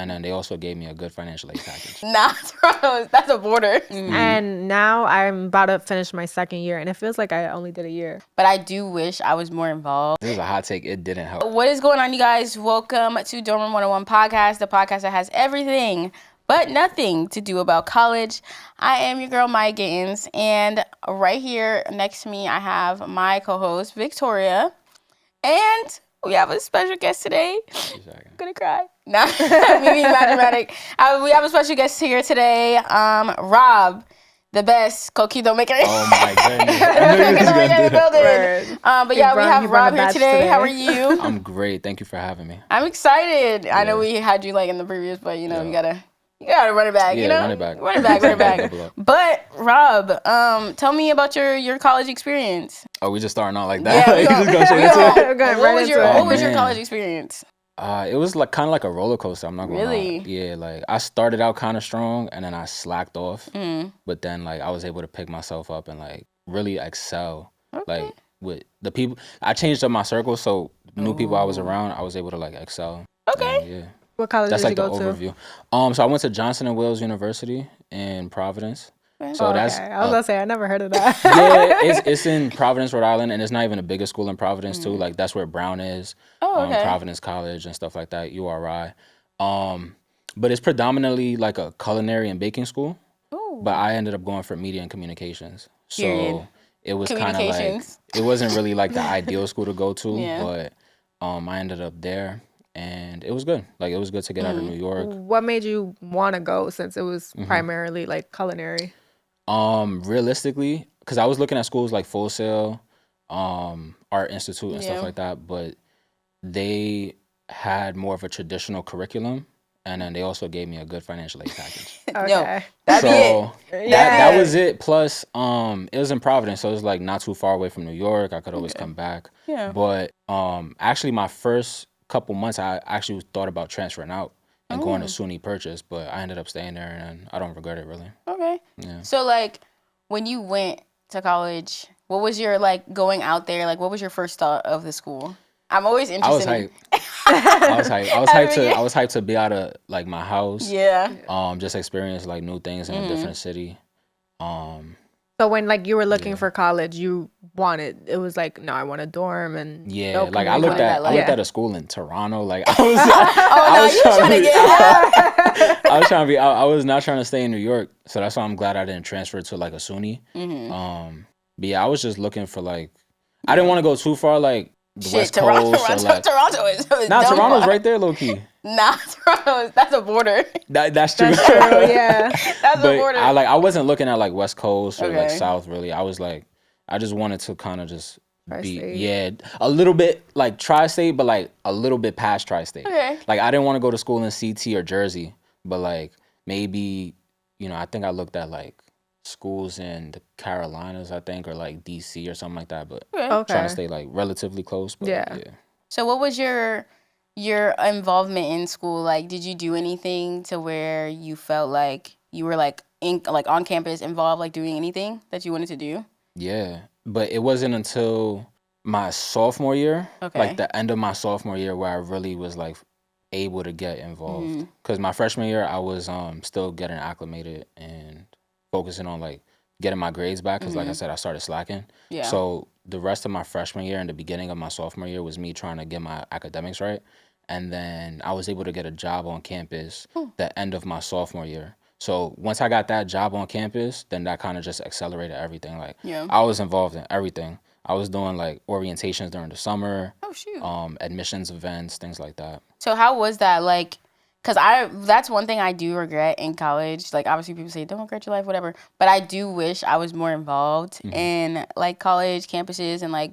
And then they also gave me a good financial aid package. Nah, that's a border. And now I'm about to finish my second year, and it feels like I only did a year. But I do wish I was more involved. This is a hot take. It didn't help. What is going on, you guys? Welcome to Dorm Room 101 podcast, the podcast that has everything but nothing to do about college. I am your girl, Maya Gittens, and right here next to me, I have my co-host, Victoria, and we have a special guest today. I'm gonna cry. Nah, me being dramatic. We have a special guest here today, Rob, the best coquito maker. Oh my goodness. But yeah, we have Rob here today. How are you? I'm great. Thank you for having me. I'm excited. I know we had you like in the previous, but you know, you gotta run it back, you know? Run it back. But Rob, tell me about your college experience. Oh, we just starting out like that? Yeah, what was your college experience? It was like kind of like a roller coaster. I'm not gonna Really? lie. Yeah, like I started out kind of strong and then I slacked off. But then like I was able to pick myself up and like really excel. Okay. Like with the people, I changed up my circle, so new people I was around, I was able to like excel. Okay. And, yeah. What college That's did like you the go overview. So I went to Johnson & Wales University in Providence. So that's I was gonna say I never heard of that. yeah, it's in Providence, Rhode Island, and it's not even the biggest school in Providence too. Like that's where Brown is, Providence College and stuff like that, URI. But it's predominantly like a culinary and baking school. Ooh. But I ended up going for media and communications. So it was kind of like it wasn't really like the ideal school to go to, but I ended up there. And it was good. Like, it was good to get out of New York. What made you want to go since it was primarily, like, culinary? Realistically, because I was looking at schools like Full Sail, Art Institute, and stuff like that, but they had more of a traditional curriculum, and then they also gave me a good financial aid package. Okay. That was it. Plus, it was in Providence, so it was, like, not too far away from New York. I could always come back. Yeah. But actually, my first couple months, I actually thought about transferring out and going to SUNY Purchase, but I ended up staying there, and I don't regret it really. Okay. Yeah. So like, when you went to college, what was your like going out there? Like, what was your first thought of the school? I'm always interested. I was hyped. I was hyped to be out of like my house. Yeah. Just experience like new things in a different city. So when like you were looking for college, it was like, no, I want a dorm and like I looked at a school in Toronto. Like I was not trying to stay in New York, so that's why I'm glad I didn't transfer to like a SUNY. But yeah, I was just looking for like I didn't want to go too far like the West Coast. Toronto is Toronto's right there, low key. Nah, that's a border. That's true. That's true, yeah. That's a border. I wasn't looking at like West Coast or like South really. I was like, I just wanted to kind of just be a little bit like tri-state, but like a little bit past tri-state. Okay. Like I didn't want to go to school in CT or Jersey, but like maybe, you know, I think I looked at like schools in the Carolinas, I think, or like DC or something like that, but trying to stay like relatively close. But, yeah. So what was your involvement in school? Like, did you do anything to where you felt like you were like on campus involved, like doing anything that you wanted to do? Yeah, but it wasn't until my sophomore year, like the end of my sophomore year, where I really was like able to get involved. Because my freshman year, I was still getting acclimated and focusing on like getting my grades back. Because like I said, I started slacking. Yeah. So the rest of my freshman year and the beginning of my sophomore year was me trying to get my academics right. And then I was able to get a job on campus the end of my sophomore year. So once I got that job on campus, then that kind of just accelerated everything. Like I was involved in everything. I was doing like orientations during the summer, admissions events, things like that. So how was that? Like, because that's one thing I do regret in college. Like, obviously people say, don't regret your life, whatever. But I do wish I was more involved in like college campuses and like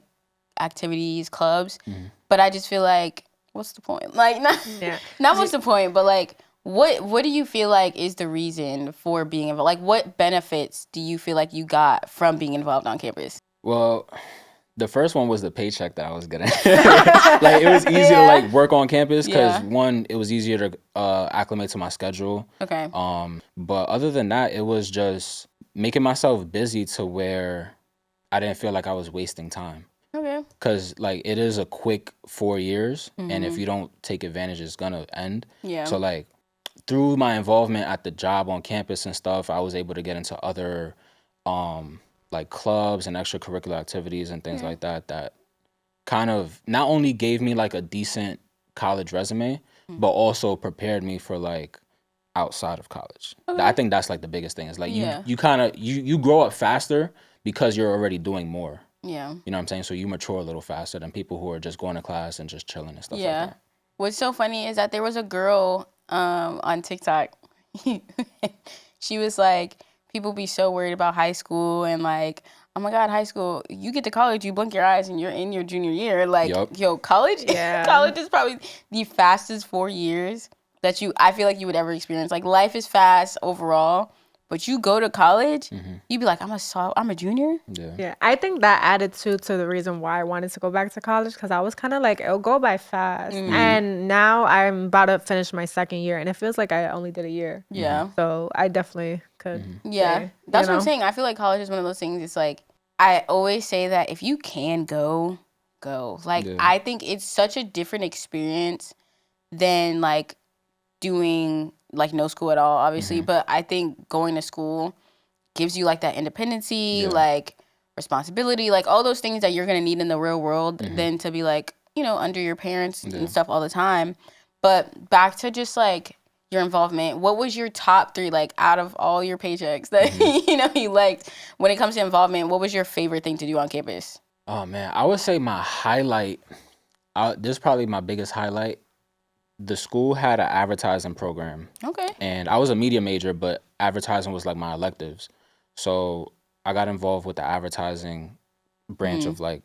activities, clubs. But I just feel like, what's the point? Like, not what's the point, but like, what do you feel like is the reason for being involved? Like, what benefits do you feel like you got from being involved on campus? Well, the first one was the paycheck that I was getting. Like, it was easy to like work on campus because one, it was easier to acclimate to my schedule. Okay. But other than that, it was just making myself busy to where I didn't feel like I was wasting time. Okay. Because like it is a quick 4 years, and if you don't take advantage, it's gonna end. Yeah. So like, through my involvement at the job on campus and stuff, I was able to get into other like clubs and extracurricular activities and things like that that kind of not only gave me like a decent college resume, but also prepared me for like outside of college. I think that's like the biggest thing. Is like you kind of you grow up faster because you're already doing more. Yeah. You know what I'm saying? So you mature a little faster than people who are just going to class and just chilling and stuff like that. What's so funny is that there was a girl on TikTok. She was like, people be so worried about high school and like, oh my God, high school, you get to college, you blink your eyes and you're in your junior year. Like, yo, college? Yeah. College is probably the fastest 4 years that I feel like you would ever experience. Like, life is fast overall. But you go to college, you be like, I'm a junior? Yeah. I think that added to the reason why I wanted to go back to college, because I was kind of like, it'll go by fast. And now I'm about to finish my second year, and it feels like I only did a year. Yeah. So I definitely could. Yeah. That's what I'm saying. I feel like college is one of those things. It's like, I always say that if you can go. Like, I think it's such a different experience than, like, doing like no school at all, obviously, but I think going to school gives you like that independency, like responsibility, like all those things that you're gonna need in the real world than to be like, you know, under your parents and stuff all the time. But back to just like your involvement, what was your top 3, like out of all your paychecks that you know you liked when it comes to involvement? What was your favorite thing to do on campus? Oh man, I would say my highlight, this is probably my biggest highlight. The school had an advertising program. Okay. And I was a media major, but advertising was like my electives. So I got involved with the advertising branch of like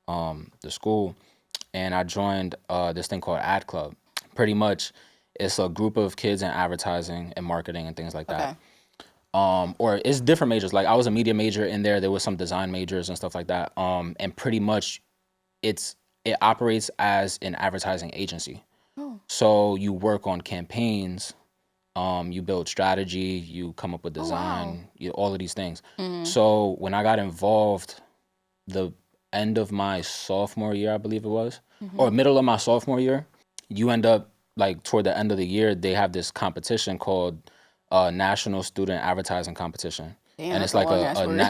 the school, and I joined this thing called Ad Club. Pretty much, it's a group of kids in advertising and marketing and things like that. Or it's different majors. Like I was a media major in there. There was some design majors and stuff like that. And pretty much, it operates as an advertising agency. So you work on campaigns, you build strategy, you come up with design, all of these things. So when I got involved, the end of my sophomore year, I believe it was, or middle of my sophomore year, you end up like toward the end of the year, they have this competition called National Student Advertising Competition. Damn, and it's like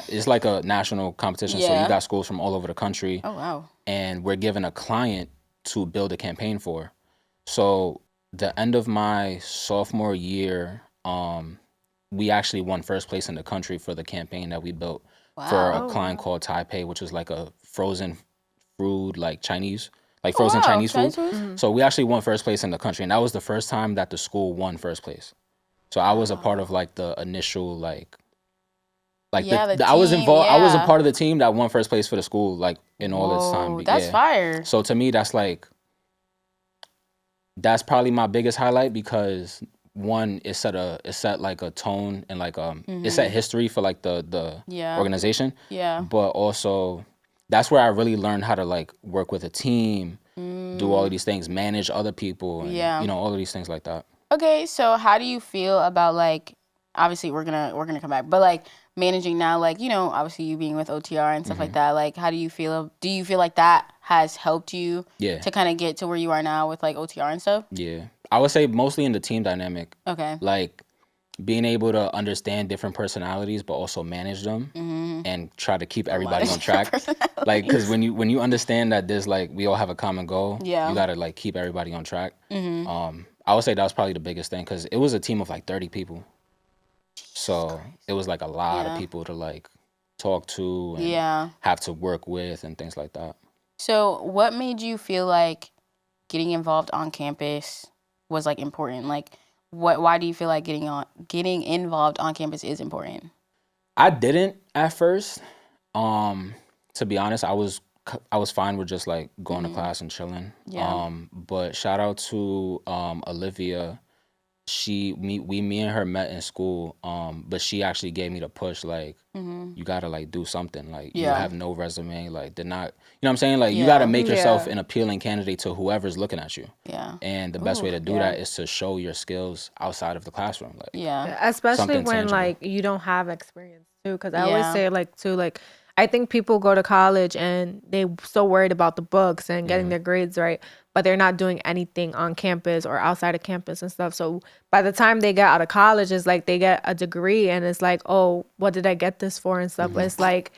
it's like a national competition. So you got schools from all over the country. Oh wow! And we're given a client to build a campaign for. So the end of my sophomore year, we actually won first place in the country for the campaign that we built for a client called Taipei, which is like a frozen food, like Chinese, like frozen Chinese food. So we actually won first place in the country, and that was the first time that the school won first place. So I was a part of like the initial I was involved. I was a part of the team that won first place for the school, like in all this time. That's fire. So to me, that's probably my biggest highlight, because one, it set like a tone and like it set history for like the organization. Yeah. But also that's where I really learned how to like work with a team, do all of these things, manage other people, and you know, all of these things like that. Okay, so how do you feel about like, obviously we're gonna come back, but like managing now, like, you know, obviously you being with OTR and stuff like that, like how do you feel like that has helped you to kind of get to where you are now with like OTR and stuff? Yeah, I would say mostly in the team dynamic. Okay. Like being able to understand different personalities, but also manage them and try to keep everybody on track. Like, because when you understand that there's like, we all have a common goal, you gotta like keep everybody on track. I would say that was probably the biggest thing, because it was a team of like 30 people. So it was like a lot of people to like talk to and have to work with and things like that. So what made you feel like getting involved on campus was like important? Like why do you feel like getting involved on campus is important? I didn't at first. To be honest, I was fine with just like going to class and chilling. Yeah. But shout out to Olivia. Me and her met in school, but she actually gave me the push, like, you gotta like do something, like you have no resume, like they're not, you know what I'm saying, like you gotta make yourself an appealing candidate to whoever's looking at you. Yeah. And the best way to do that is to show your skills outside of the classroom, like especially when like you don't have experience too, because I always say like too, like I think people go to college and they so worried about the books and getting their grades right, but they're not doing anything on campus or outside of campus and stuff. So by the time they get out of college, it's like they get a degree and it's like, oh, what did I get this for and stuff? But it's like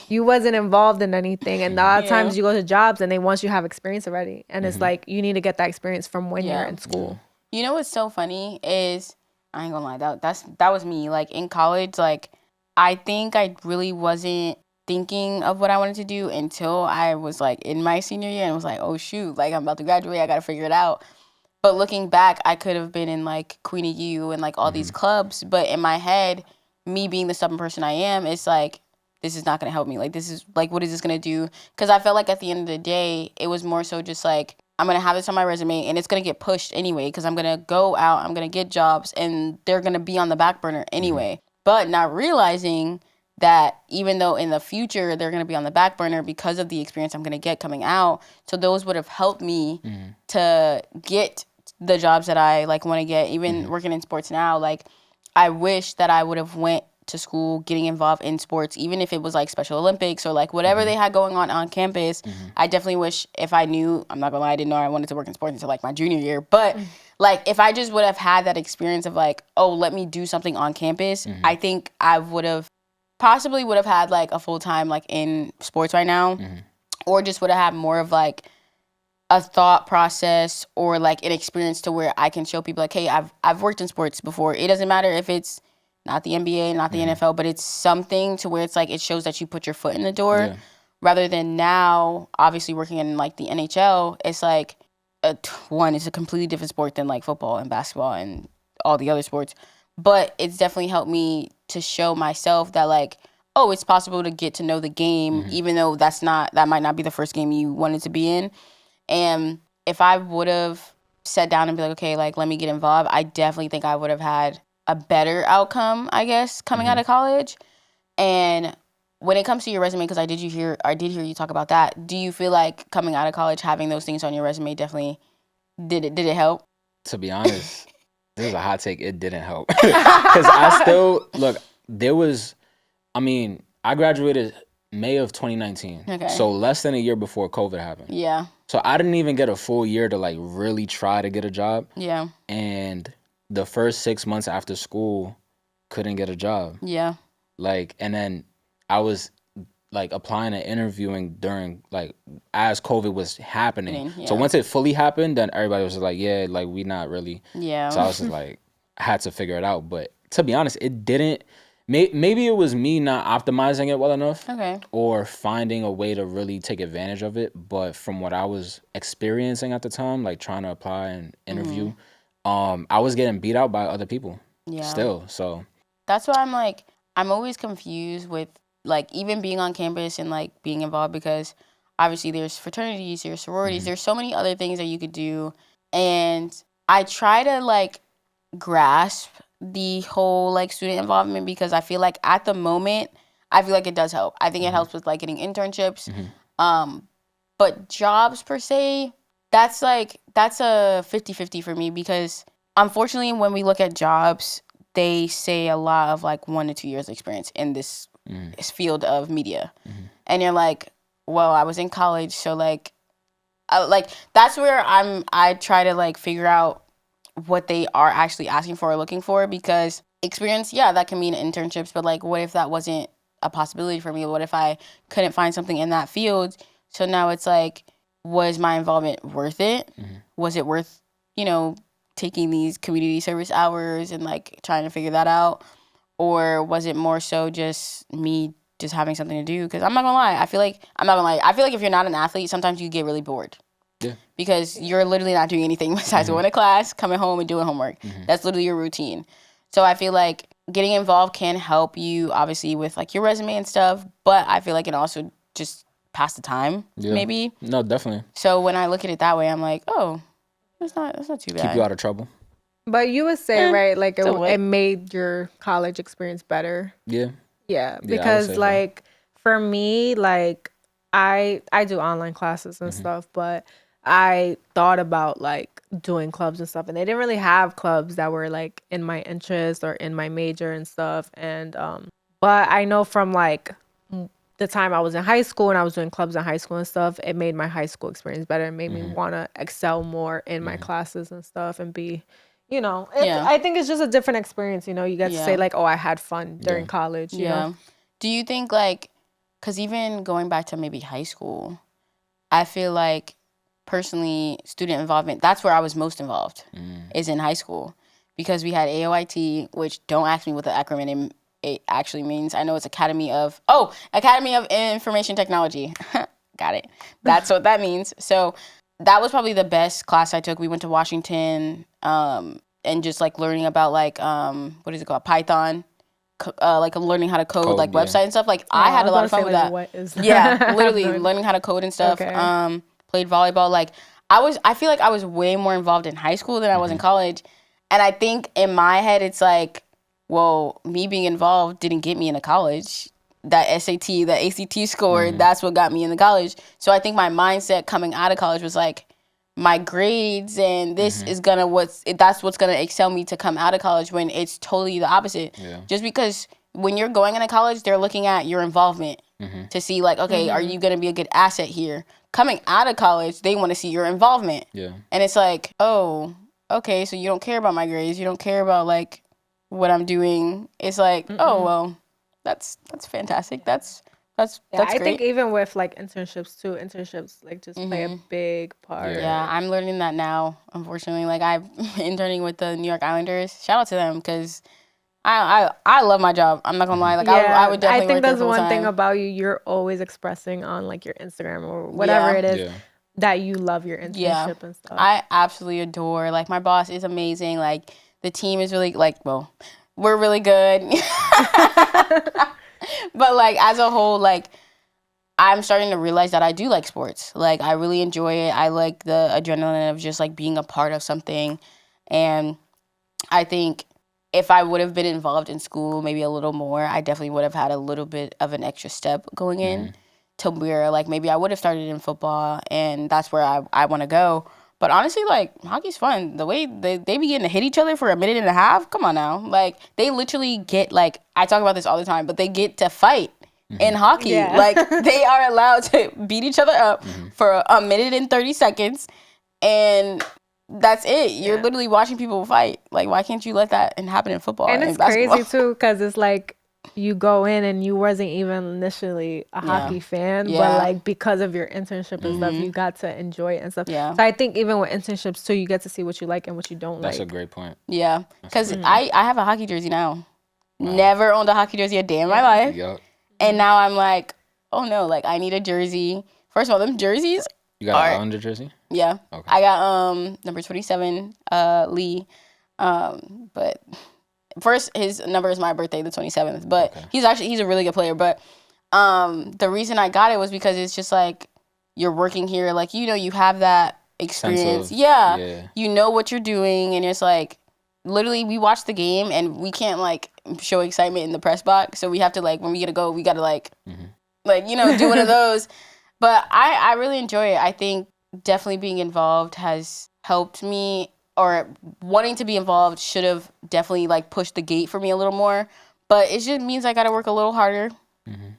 you wasn't involved in anything. And a lot of times you go to jobs and they want you to have experience already. And it's like you need to get that experience from when you're in school. You know what's so funny is, I ain't gonna lie, that was me. Like in college, like I think I really wasn't thinking of what I wanted to do until I was like in my senior year and was like, oh shoot, like I'm about to graduate, I gotta figure it out. But looking back, I could have been in like Queen of U and like all these clubs, but in my head, me being the stubborn person I am, it's like, this is not gonna help me. Like this is like, what is this gonna do? Because I felt like at the end of the day, it was more so just like, I'm gonna have this on my resume and it's gonna get pushed anyway because I'm gonna go out, I'm gonna get jobs and they're gonna be on the back burner anyway. But not realizing that even though in the future they're going to be on the back burner because of the experience I'm going to get coming out, so those would have helped me to get the jobs that I like want to get. Even working in sports now, like I wish that I would have went to school getting involved in sports, even if it was like Special Olympics or like whatever they had going on campus. I definitely wish if I knew, I'm not gonna lie, I didn't know I wanted to work in sports until like my junior year, but like if I just would have had that experience of like, oh, let me do something on campus, I think I would have possibly had like a full-time like in sports right now, or just would have had more of like a thought process or like an experience to where I can show people like, hey, I've worked in sports before. It doesn't matter if it's not the NBA, not the NFL, but it's something to where it's like it shows that you put your foot in the door, rather than now obviously working in like the NHL. It's like one, it's a completely different sport than like football and basketball and all the other sports, but it's definitely helped me to show myself that like, oh, it's possible to get to know the game, even though that might not be the first game you wanted to be in. And if I would have sat down and be like, okay, like let me get involved, I definitely think I would have had a better outcome, I guess, coming out of college. And when it comes to your resume, because I did hear you talk about that, do you feel like coming out of college, having those things on your resume definitely did it help? To be honest, this is a hot take. It didn't help. Because I still, look, I graduated May of 2019. Okay. So less than a year before COVID happened. Yeah. So I didn't even get a full year to like really try to get a job. Yeah. And the first 6 months after school, couldn't get a job. Yeah. Like, and then I was like applying and interviewing during like as COVID was happening. Yeah. So once it fully happened, then everybody was like, yeah, like we not really. Yeah. So I was just like, I had to figure it out. But to be honest, it didn't. Maybe it was me not optimizing it well enough. Okay. Or finding a way to really take advantage of it. But from what I was experiencing at the time, like trying to apply and interview, I was getting beat out by other people. Yeah. Still, so. That's why I'm like, I'm always confused with like even being on campus and like being involved, because obviously there's fraternities, there's sororities, there's so many other things that you could do. And I try to like grasp the whole like student involvement, because I feel like at the moment, I feel like it does help. I think it helps with like getting internships. But jobs per se, that's a 50-50 for me, because unfortunately when we look at jobs, they say a lot of like 1 to 2 years experience in this field of media. And you're like, well, I was in college, so like that's where I try to like figure out what they are actually asking for or looking for, because experience, yeah, that can mean internships, but like what if that wasn't a possibility for me? What if I couldn't find something in that field? So now it's like, was my involvement worth it? Was it worth, taking these community service hours and like trying to figure that out? Or was it more so just me just having something to do? Because I'm not gonna lie, I feel like if you're not an athlete, sometimes you get really bored. Yeah. Because you're literally not doing anything besides going to class, coming home, and doing homework. That's literally your routine. So I feel like getting involved can help you, obviously, with like your resume and stuff. But I feel like it also just pass the time, maybe. No, definitely. So when I look at it that way, I'm like, oh, that's not too bad. Keep you out of trouble. But you would say, right, like it made your college experience better. Yeah. Yeah, because like for me, like I do online classes and stuff, but I thought about like doing clubs and stuff, and they didn't really have clubs that were like in my interest or in my major and stuff. And but I know from like the the time I was in high school and I was doing clubs in high school and stuff, it made my high school experience better. It made me want to excel more in my classes and stuff and be, I think it's just a different experience. You get to say like, oh, I had fun during college. You know? Do you think like, because even going back to maybe high school, I feel like personally student involvement, that's where I was most involved is in high school, because we had AOIT, which don't ask me what the acronym it actually means. I know it's Academy of Information Technology. Got it. That's what that means. So that was probably the best class I took. We went to Washington and just like learning about like what is it called, Python, like learning how to code like website and stuff. Like I had a lot of fun with that. What is that? Yeah, literally learning how to code and stuff. Okay. Played volleyball. Like I feel like I was way more involved in high school than I was in college. And I think in my head it's like, well, me being involved didn't get me into college. That SAT, that ACT score, that's what got me into college. So I think my mindset coming out of college was like, my grades and this is that's what's gonna excel me to come out of college, when it's totally the opposite. Yeah. Just because when you're going into college, they're looking at your involvement to see like, okay, are you gonna be a good asset here? Coming out of college, they want to see your involvement. Yeah. And it's like, oh, okay, so you don't care about my grades, you don't care about like what I'm doing. It's like, oh well, that's fantastic. That's great. I think even with like internships like just play a big part. Yeah, I'm learning that now. Unfortunately, like I'm interning with the New York Islanders. Shout out to them because I love my job. I'm not gonna lie. Like I would definitely. I think that's one thing about you. You're always expressing on like your Instagram or whatever it is that you love your internship and stuff. I absolutely adore. Like my boss is amazing. Like the team is really like, well, we're really good. But like as a whole, like I'm starting to realize that I do like sports. Like I really enjoy it. I like the adrenaline of just like being a part of something. And I think if I would have been involved in school maybe a little more, I definitely would have had a little bit of an extra step going in to where like maybe I would have started in football, and that's where I want to go. But honestly, like, hockey's fun. The way they be getting to hit each other for a minute and a half, come on now. Like, they literally get, like, I talk about this all the time, but they get to fight in hockey. Yeah. Like, they are allowed to beat each other up for a minute and 30 seconds, and that's it. You're literally watching people fight. Like, why can't you let that happen in football and it's basketball? Crazy, too, because it's like, you go in and you wasn't even initially a hockey fan, but like because of your internship and stuff, you got to enjoy it and stuff. Yeah. So I think even with internships too, you get to see what you like and what you don't like. That's a great point. Yeah, because I have a hockey jersey now. Wow. Never owned a hockey jersey a day in my life. Yep. And now I'm like, oh no, like I need a jersey. First of all, them jerseys. You got an Islander jersey? Yeah. Okay. I got number 27, Lee. But first, his number is my birthday, the 27th. But he's a really good player. But the reason I got it was because it's just like you're working here, like you have that experience. Yeah, you know what you're doing, and it's like literally we watch the game and we can't like show excitement in the press box, so we have to like when we get to go, we gotta like do one of those. But I really enjoy it. I think definitely being involved has helped me. Or wanting to be involved should have definitely like pushed the gate for me a little more, but it just means I got to work a little harder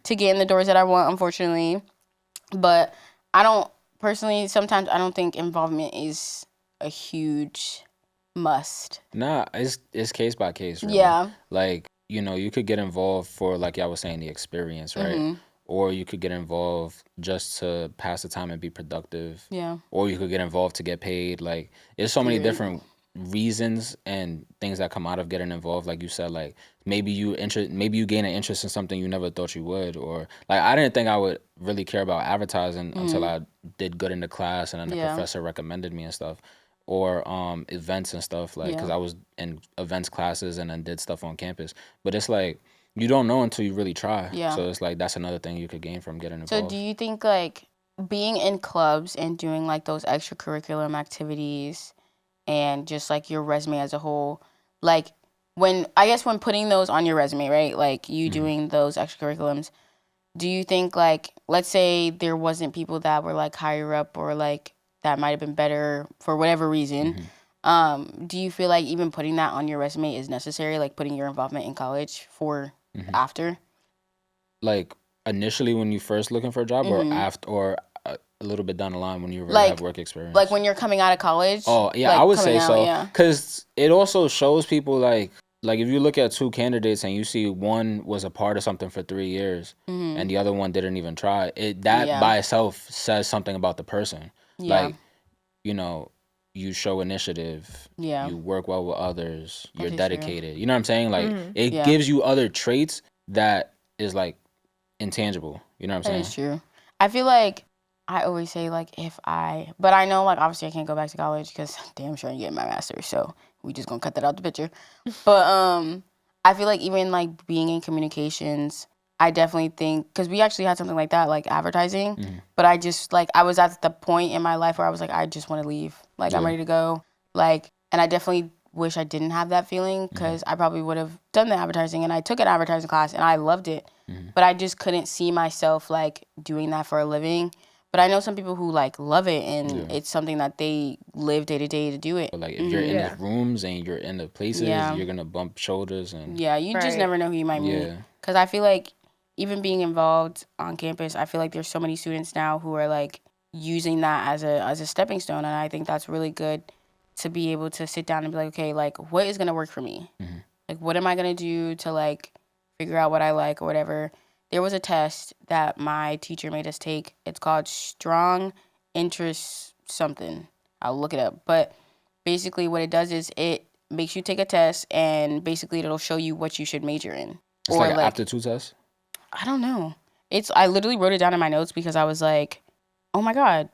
to get in the doors that I want, unfortunately. But I don't personally. Sometimes I don't think involvement is a huge must. Nah, it's case by case. Really. Yeah. Like you could get involved for like y'all was saying the experience, right? Or you could get involved just to pass the time and be productive. Yeah. Or you could get involved to get paid. Like, there's so many different reasons and things that come out of getting involved. Like you said, like maybe you gain an interest in something you never thought you would. Or like I didn't think I would really care about advertising until I did good in the class and then the professor recommended me and stuff. Or events and stuff, like because I was in events classes and then did stuff on campus. But it's like, you don't know until you really try. Yeah. So it's like that's another thing you could gain from getting involved. So do you think like being in clubs and doing like those extracurricular activities and just like your resume as a whole, like when putting those on your resume, right? Like you doing those extracurriculums, do you think like, let's say there wasn't people that were like higher up or like that might have been better for whatever reason, do you feel like even putting that on your resume is necessary? Like putting your involvement in college for after? Like initially when you first looking for a job, or after, or a little bit down the line when you already like, have work experience? Like when you're coming out of college? Oh, yeah, like I would say out, so. Because it also shows people, like if you look at two candidates and you see one was a part of something for 3 years and the other one didn't even try, that by itself says something about the person. Yeah. Like, you know, you show initiative. Yeah. You work well with others. You're dedicated. True. You know what I'm saying? Like, it gives you other traits that is, like, intangible. You know what I'm saying? That is true. I feel like I always say, like, but I know, like, obviously I can't go back to college because damn sure I'm getting my master's, so we just gonna cut that out the picture. But I feel like even, like, being in communications, I definitely think, because we actually had something like that, like advertising, but I just, like, I was at the point in my life where I was like, I just want to leave. Like, I'm ready to go. Like, and I definitely wish I didn't have that feeling because I probably would have done the advertising, and I took an advertising class and I loved it, but I just couldn't see myself, like, doing that for a living. But I know some people who, like, love it, and it's something that they live day to day to do it. But, like, if you're in the rooms and you're in the places, you're going to bump shoulders. And you just never know who you might meet. Because I feel like even being involved on campus, I feel like there's so many students now who are, like, using that as a stepping stone. And I think that's really good to be able to sit down and be like, okay, like, what is going to work for me? Like, what am I going to do to, like, figure out what I like or whatever? There was a test that my teacher made us take. It's called Strong Interest something. I'll look it up. But basically what it does is it makes you take a test, and basically it'll show you what you should major in. It's like an aptitude test? I don't know. I literally wrote it down in my notes because I was like, oh my God,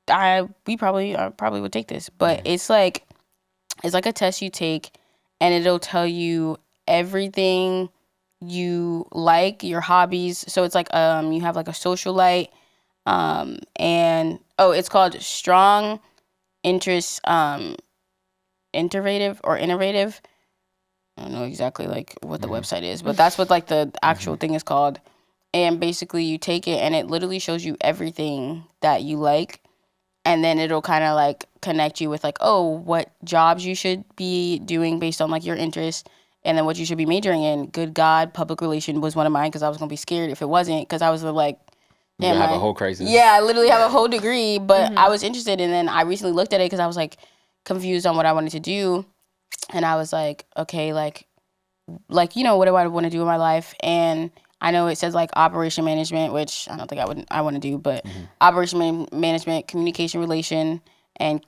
I probably would take this. But it's like a test you take, and it'll tell you everything you like, your hobbies. So it's like you have like a socialite, and it's called Strong Interest Innovative. I don't know exactly like what the website is, but that's what like the actual thing is called. And basically you take it and it literally shows you everything that you like, and then it'll kind of like connect you with like, oh, what jobs you should be doing based on like your interests. And then what you should be majoring in. Good God, public relation was one of mine because I was going to be scared if it wasn't, because I was like, damn, have a whole crisis. Yeah, I literally have a whole degree, but I was interested. And then I recently looked at it because I was like confused on what I wanted to do. And I was like, okay, like, you know, what do I want to do in my life? And I know it says like operation management, which I don't think I want to do, but operation management, communication relation, and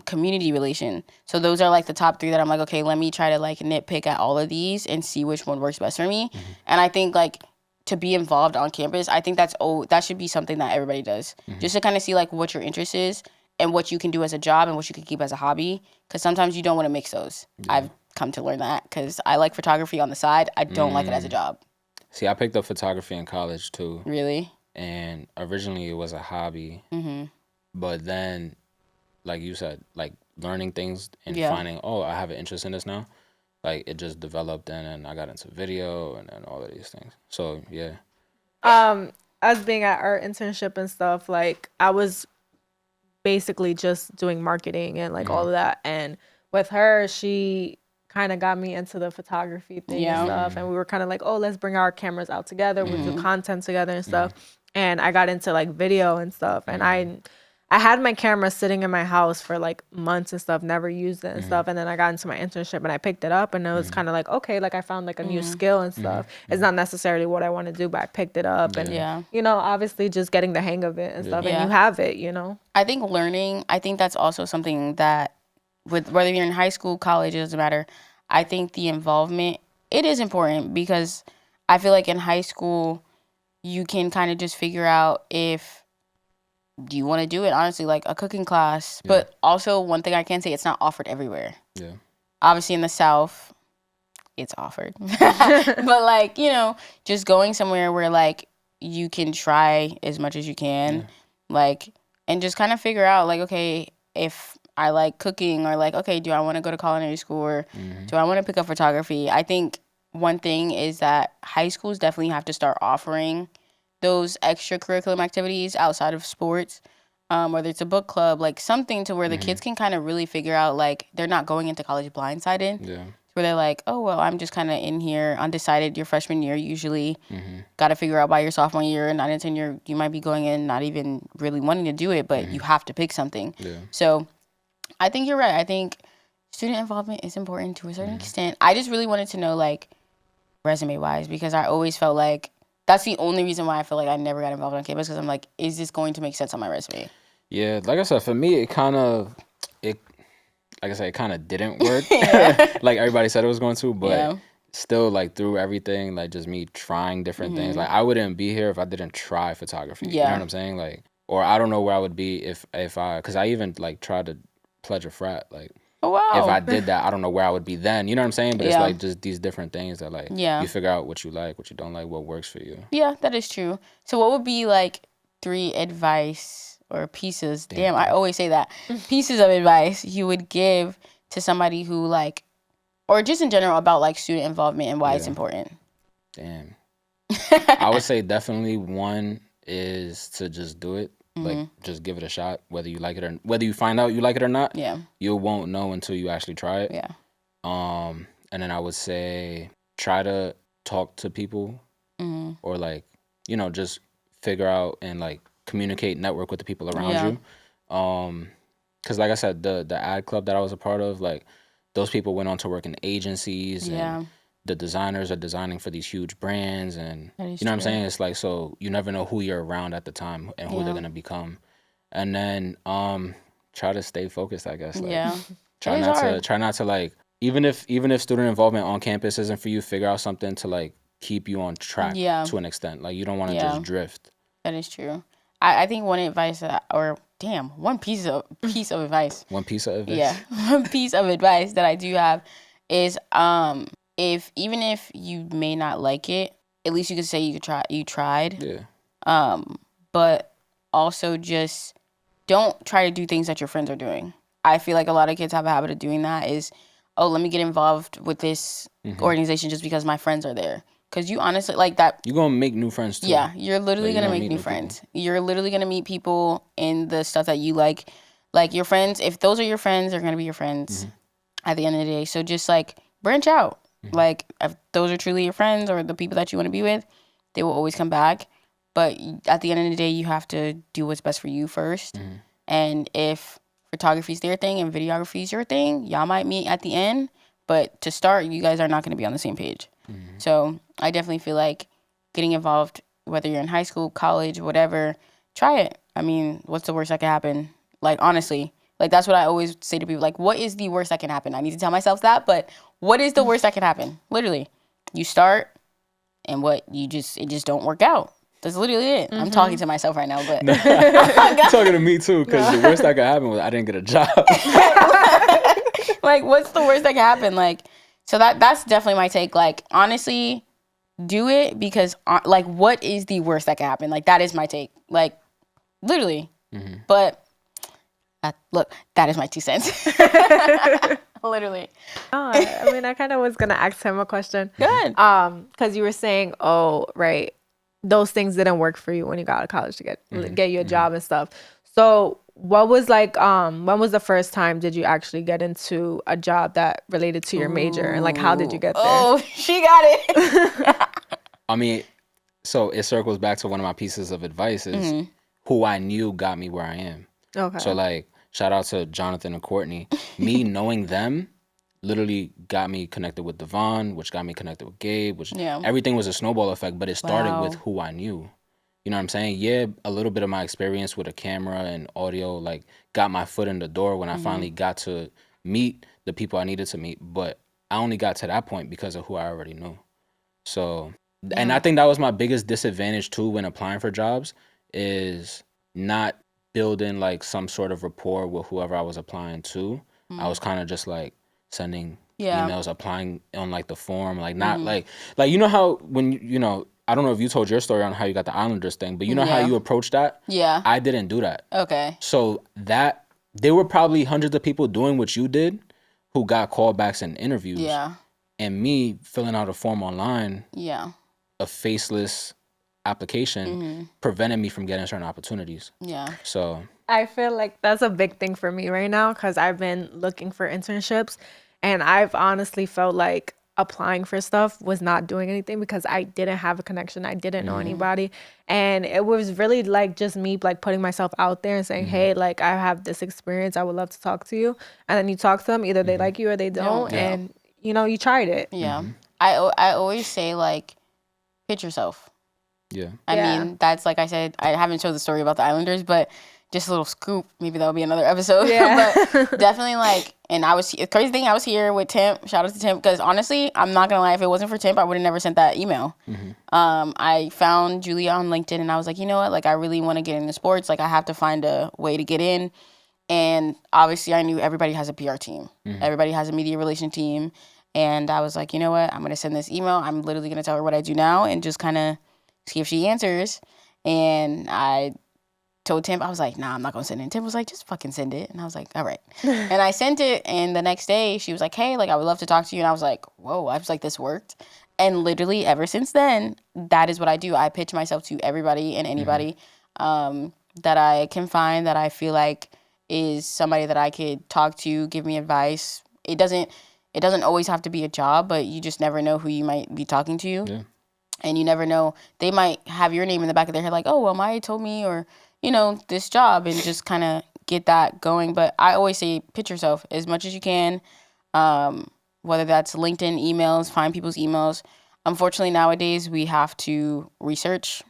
community relation. So those are like the top 3 that I'm like, okay, let me try to like nitpick at all of these and see which one works best for me. And I think like to be involved on campus, I think that should be something that everybody does, just to kind of see like what your interest is and what you can do as a job and what you can keep as a hobby, because sometimes you don't want to mix those. I've come to learn that because I like photography on the side. I don't like it as a job. See, I picked up photography in college too. Really? And originally it was a hobby, but then, like you said, like learning things and finding, oh, I have an interest in this now. Like it just developed, and then I got into video and then all of these things. So yeah. Us being at our internship and stuff, like I was basically just doing marketing and like all of that. And with her, she kind of got me into the photography thing and stuff. And we were kind of like, oh, let's bring our cameras out together. We'll do content together and stuff. And I got into like video and stuff. And I had my camera sitting in my house for like months and stuff, never used it and stuff. And then I got into my internship and I picked it up, and it was kind of like, okay, like I found like a new skill and stuff. It's not necessarily what I want to do, but I picked it up and, you know, obviously just getting the hang of it and stuff. And you have it, you know? I think learning, I think that's also something that with whether you're in high school, college, it doesn't matter. I think the involvement, it is important, because I feel like in high school, you can kind of just figure out if do you want to do it, honestly, like a cooking class. But also one thing I can say, it's not offered everywhere. Yeah. Obviously in the South, it's offered. But like, you know, just going somewhere where like you can try as much as you can, like, and just kind of figure out like, okay, if I like cooking, or like, okay, do I want to go to culinary school, or do I want to pick up photography? I think one thing is that high schools definitely have to start offering those extracurricular activities outside of sports, whether it's a book club, like something to where the kids can kind of really figure out, like, they're not going into college blindsided. Yeah. Where where they're like, oh, well, I'm just kind of in here undecided your freshman year usually. Got to figure out by your sophomore year, not until you might be going in not even really wanting to do it, but you have to pick something. Yeah. So I think you're right. I think student involvement is important to a certain extent. I just really wanted to know, like, resume-wise, because I always felt like that's the only reason why I feel like I never got involved on campus, because I'm like, is this going to make sense on my resume? Yeah, like I said, for me, it kind of didn't work. Like everybody said it was going to, but still, like, through everything, like, just me trying different things. Like, I wouldn't be here if I didn't try photography. You know what I'm saying? Like, or I don't know where I would be if because I even, like, tried to pledge a frat. Like, oh, wow. If I did that, I don't know where I would be then. You know what I'm saying? But it's, like, just these different things that, like, you figure out what you like, what you don't like, what works for you. Yeah, that is true. So what would be, like, 3 advice or pieces? Damn, I always say that. Pieces of advice you would give to somebody who, like, or just in general about, like, student involvement and why it's important. Damn. I would say definitely one is to just do it. Like, just give it a shot, whether you like it or whether you find out you like it or not. Yeah. You won't know until you actually try it. Yeah. And then I would say try to talk to people or, like, you know, just figure out and, like, communicate, network with the people around you. Because, like I said, the ad club that I was a part of, like, those people went on to work in agencies and the designers are designing for these huge brands, and you know what I'm saying? It's like, so you never know who you're around at the time and who they're going to become. And then try to stay focused, I guess. Like, try not to like, even if student involvement on campus isn't for you, figure out something to, like, keep you on track to an extent. Like, you don't want to just drift. That is true. I think one advice one piece of advice. One piece of advice? Yeah. One piece of advice that I do have is even if you may not like it, at least you could say you tried. Yeah. But also just don't try to do things that your friends are doing. I feel like a lot of kids have a habit of doing that is, oh, let me get involved with this organization just because my friends are there. Because you honestly, like that. You're going to make new friends too. Yeah, you're literally going to make new friends. You're literally going to meet people in the stuff that you like. Like, your friends, if those are your friends, they're going to be your friends at the end of the day. So just, like, branch out. Like, if those are truly your friends or the people that you want to be with, they will always come back. But at the end of the day, you have to do what's best for you first. And if photography is their thing and videography is your thing, y'all might meet at the end. But to start, you guys are not going to be on the same page. So I definitely feel like getting involved, whether you're in high school, college, whatever, try it. I mean, what's the worst that can happen? Like, honestly, like, that's what I always say to people. Like, what is the worst that can happen? I need to tell myself that, but what is the worst that can happen? Literally, you start and it just don't work out. That's literally it. I'm talking to myself right now, but you're talking to me too, because the worst that could happen was I didn't get a job. Like, what's the worst that can happen? Like, so that's definitely my take. Like, honestly, do it because, like, what is the worst that can happen? Like, that is my take. Like, literally. But, look, that is my 2 cents. Literally. I mean, I kind of was going to ask him a question. Good. Because you were saying, oh, right, those things didn't work for you when you got out of college to get you a job and stuff. So what was, like, when was the first time did you actually get into a job that related to your major? And, like, how did you get there? Oh, she got it. I mean, so it circles back to one of my pieces of advice is who I knew got me where I am. Okay. So, like, shout out to Jonathan and Courtney. Me knowing them literally got me connected with Devon, which got me connected with Gabe, which everything was a snowball effect, but it started with who I knew. You know what I'm saying? Yeah, a little bit of my experience with a camera and audio, like, got my foot in the door when I finally got to meet the people I needed to meet. But I only got to that point because of who I already knew. So, and I think that was my biggest disadvantage too when applying for jobs is not building, like, some sort of rapport with whoever I was applying to. I was kind of just, like, sending emails, applying on, like, the form, like, not like you know how when you know, I don't know if you told your story on how you got the Islanders thing, but you know how you approached that? Yeah. I didn't do that. Okay. So that there were probably hundreds of people doing what you did who got callbacks and interviews. Yeah. And me filling out a form online, a faceless application, prevented me from getting certain opportunities. Yeah. So I feel like that's a big thing for me right now because I've been looking for internships. And I've honestly felt like applying for stuff was not doing anything because I didn't have a connection. I didn't know anybody. And it was really like just me like putting myself out there and saying, hey, like I have this experience. I would love to talk to you. And then you talk to them. Either they like you or they don't. Yeah. And, you know, you tried it. Yeah. I always say, like, pitch yourself. Yeah. I mean, that's like I said, I haven't told the story about the Islanders, but just a little scoop. Maybe that'll be another episode. Yeah. But definitely, like, and crazy thing, I was here with Temp. Shout out to Temp, because honestly, I'm not gonna lie, if it wasn't for Temp, I would have never sent that email. I found Julia on LinkedIn, and I was like, you know what, like, I really want to get into sports. Like, I have to find a way to get in. And obviously, I knew everybody has a PR team. Everybody has a media relation team. And I was like, you know what, I'm gonna send this email. I'm literally gonna tell her what I do now and just kind of see if she answers. And I told Tim, I was like, nah, I'm not gonna send it. And Tim was like, just fucking send it. And I was like, all right. And I sent it, and the next day she was like, hey, like, I would love to talk to you. And I was like, whoa, I was like, this worked. And literally ever since then, that is what I do. I pitch myself to everybody and anybody that I can find that I feel like is somebody that I could talk to, give me advice. It doesn't always have to be a job, but you just never know who you might be talking to. Yeah. And you never know, they might have your name in the back of their head, like, oh, well, Maya told me, or, you know, this job, and just kind of get that going. But I always say, pitch yourself as much as you can, whether that's LinkedIn, emails, find people's emails. Unfortunately, nowadays, we have to research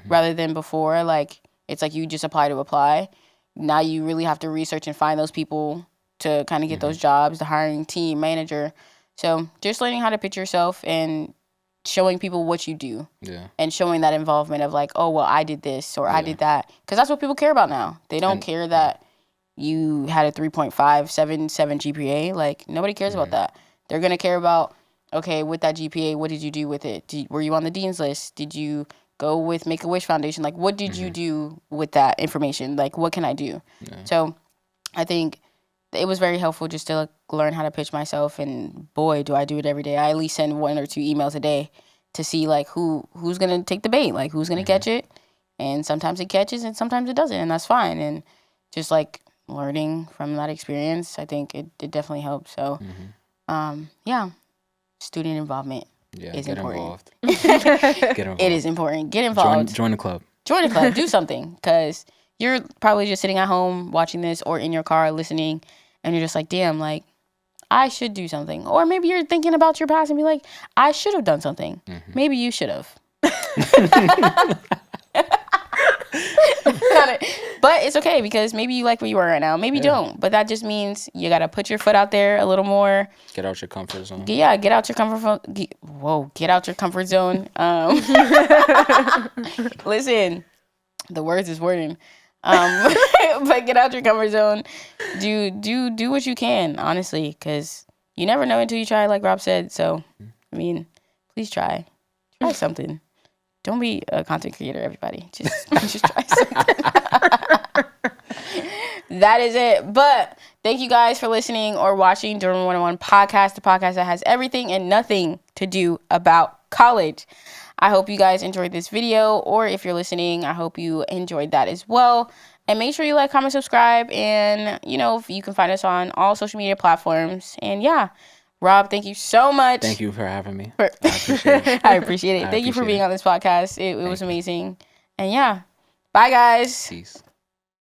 rather than before. Like, it's like you just apply to apply. Now you really have to research and find those people to kind of get those jobs, the hiring team, manager. So just learning how to pitch yourself and showing people what you do, and showing that involvement of like, oh, well, I did this or I did that, because that's what people care about now. They don't care that you had a 3.577 GPA. Like, nobody cares about that. They're gonna care about, okay, with that GPA, what did you do with it? Were you on the dean's list? Did you go with Make-A-Wish Foundation? Like, what did you do with that information? Like, what can I do? So I think it was very helpful just to learn how to pitch myself, and boy, do I do it every day. I at least send 1 or 2 emails a day to see like who's gonna take the bait, like who's gonna catch it, and sometimes it catches and sometimes it doesn't, and that's fine. And just like learning from that experience, I think it definitely helped. So, yeah, student involvement is important. Get involved. It is important. Get involved. Join the club. Join the club. Do something, because you're probably just sitting at home watching this, or in your car listening, and you're just like, damn, like, I should do something. Or maybe you're thinking about your past and be like, I should have done something. Maybe you should have. But it's okay, because maybe you like where you are right now. Maybe you don't. But that just means you got to put your foot out there a little more. Get out your comfort zone. Yeah, get out your comfort zone. Get out your comfort zone. Listen, the words is wording. But get out your comfort zone. Do what you can, honestly, because you never know until you try, like Rob said. So, I mean, please try something. Don't be a content creator, everybody. Just try something. That is it. But thank you guys for listening or watching Durham 101 podcast, the podcast that has everything and nothing to do about college. I hope you guys enjoyed this video, or if you're listening, I hope you enjoyed that as well. And make sure you like, comment, subscribe, and, you know, you can find us on all social media platforms. And yeah, Rob, thank you so much. Thank you for having me. I appreciate it. I appreciate it. Thank you for being on this podcast. It was amazing. And yeah, bye guys. Peace.